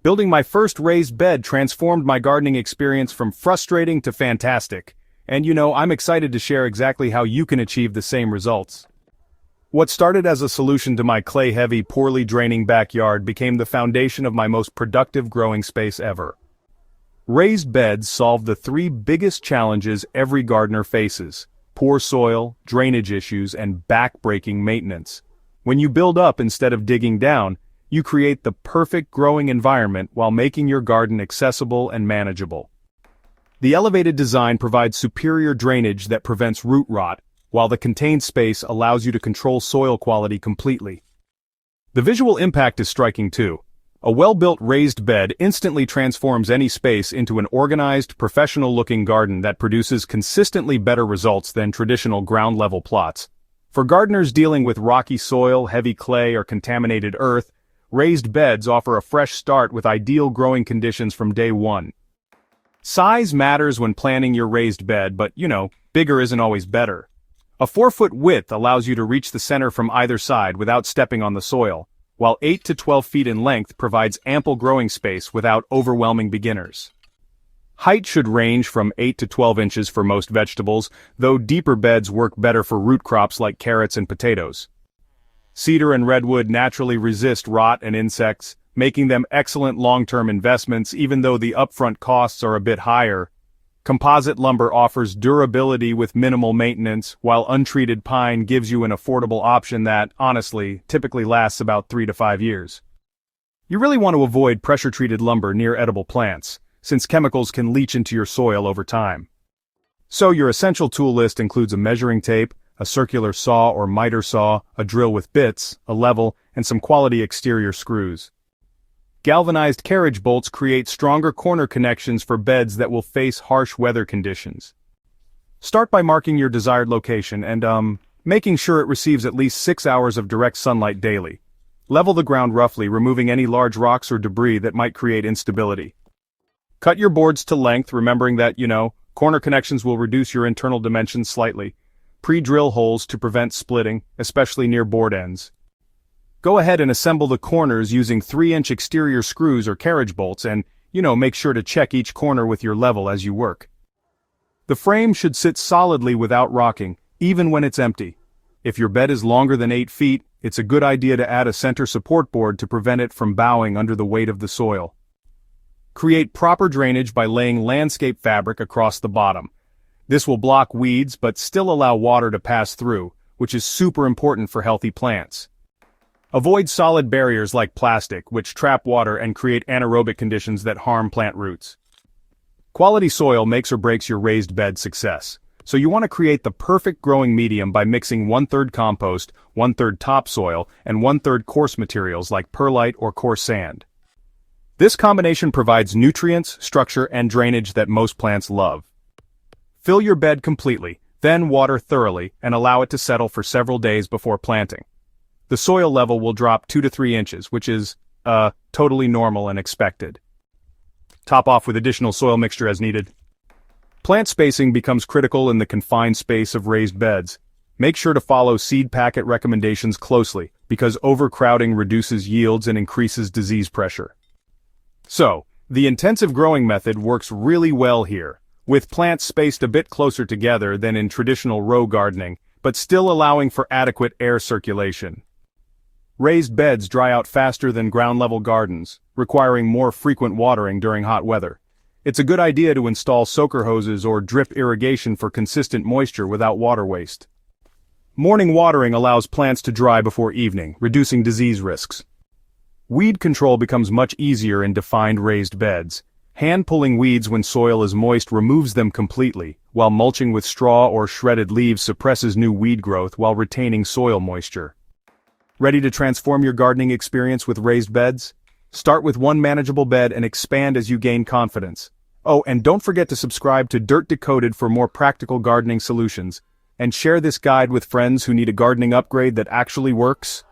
Building my first raised bed transformed my gardening experience from frustrating to fantastic. And I'm excited to share exactly how you can achieve the same results. What started as a solution to my clay-heavy, poorly draining backyard became the foundation of my most productive growing space ever. Raised beds solve the three biggest challenges every gardener faces: poor soil, drainage issues, and back-breaking maintenance. When you build up instead of digging down, you create the perfect growing environment while making your garden accessible and manageable. The elevated design provides superior drainage that prevents root rot, while the contained space allows you to control soil quality completely. The visual impact is striking too. A well-built raised bed instantly transforms any space into an organized, professional-looking garden that produces consistently better results than traditional ground-level plots. For gardeners dealing with rocky soil, heavy clay, or contaminated earth, raised beds offer a fresh start with ideal growing conditions from day one. Size matters when planning your raised bed, but bigger isn't always better. A 4-foot width allows you to reach the center from either side without stepping on the soil, while 8 to 12 feet in length provides ample growing space without overwhelming beginners. Height should range from 8 to 12 inches for most vegetables, though deeper beds work better for root crops like carrots and potatoes. Cedar and redwood naturally resist rot and insects, making them excellent long-term investments even though the upfront costs are a bit higher. Composite lumber offers durability with minimal maintenance, while untreated pine gives you an affordable option that, honestly, typically lasts about 3 to 5 years. You really want to avoid pressure-treated lumber near edible plants, since chemicals can leach into your soil over time. So your essential tool list includes a measuring tape, a circular saw or miter saw, a drill with bits, a level, and some quality exterior screws. Galvanized carriage bolts create stronger corner connections for beds that will face harsh weather conditions. Start by marking your desired location and, making sure it receives at least 6 hours of direct sunlight daily. Level the ground roughly, removing any large rocks or debris that might create instability. Cut your boards to length, remembering that, corner connections will reduce your internal dimensions slightly. Pre-drill holes to prevent splitting, especially near board ends. Go ahead and assemble the corners using 3-inch exterior screws or carriage bolts and, make sure to check each corner with your level as you work. The frame should sit solidly without rocking, even when it's empty. If your bed is longer than 8 feet, it's a good idea to add a center support board to prevent it from bowing under the weight of the soil. Create proper drainage by laying landscape fabric across the bottom. This will block weeds but still allow water to pass through, which is super important for healthy plants. Avoid solid barriers like plastic, which trap water and create anaerobic conditions that harm plant roots. Quality soil makes or breaks your raised bed success, so you want to create the perfect growing medium by mixing 1/3 compost, 1/3 topsoil, and 1/3 coarse materials like perlite or coarse sand. This combination provides nutrients, structure, and drainage that most plants love. Fill your bed completely, then water thoroughly and allow it to settle for several days before planting. The soil level will drop 2 to 3 inches, which is, totally normal and expected. Top off with additional soil mixture as needed. Plant spacing becomes critical in the confined space of raised beds. Make sure to follow seed packet recommendations closely, because overcrowding reduces yields and increases disease pressure. So, the intensive growing method works really well here, with plants spaced a bit closer together than in traditional row gardening, but still allowing for adequate air circulation. Raised beds dry out faster than ground-level gardens, requiring more frequent watering during hot weather. It's a good idea to install soaker hoses or drip irrigation for consistent moisture without water waste. Morning watering allows plants to dry before evening, reducing disease risks. Weed control becomes much easier in defined raised beds. Hand-pulling weeds when soil is moist removes them completely, while mulching with straw or shredded leaves suppresses new weed growth while retaining soil moisture. Ready to transform your gardening experience with raised beds? Start with one manageable bed and expand as you gain confidence. Oh, and don't forget to subscribe to Decoded for more practical gardening solutions, and share this guide with friends who need a gardening upgrade that actually works.